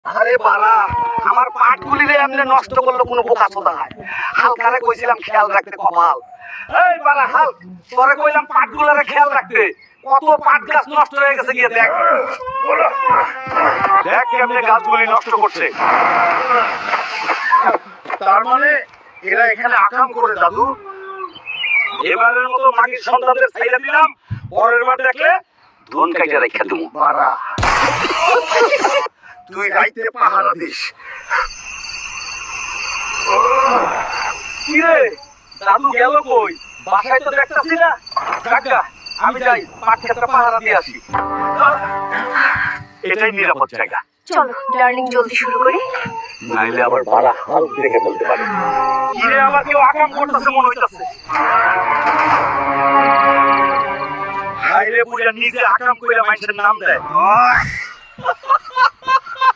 আরে বাড়া, আমার পাটগুলি রে এমনি নষ্ট করলো কোনো বোকা চোদা হয়। হালকারে কইছিলাম খেয়াল রাখতে কপাল। এই বাড়া হাল, তোরে কইলাম পাটগুলারে খেয়াল রাখতে, কত পাট গাছ নষ্ট হয়ে গেছে গিয়ে দেখ। দেখ কেমনে গাছগুলি নষ্ট করছে। তার মানে এরা এখানে আকাম করে দাদু। এবারের মতো মাগির সন্তানদের ছাইড়া দিলাম, পরের বার দেখলে ধন কাইটা রেখে দেবো। বাড়া, তুই রাইতে পাহারা দিস। কিরে দাদু গেল কই? বাসায় তো দেখতাছি না। কাকা আমি যাই পাট ক্ষেতটা পাহারা দিয়ে আসি। এটাই নিরাপদ জায়গা। চলো ডার্লিং, জলদি শুরু করি, নাইলে আবার বাড়া হাল দেখে বলতে পারে। কিরে আবার কেউ আকাম করতেছে মনে হইতাছে। হাইরে বুড়া নিজে আকাম কইরা মানুষের নাম দেয়।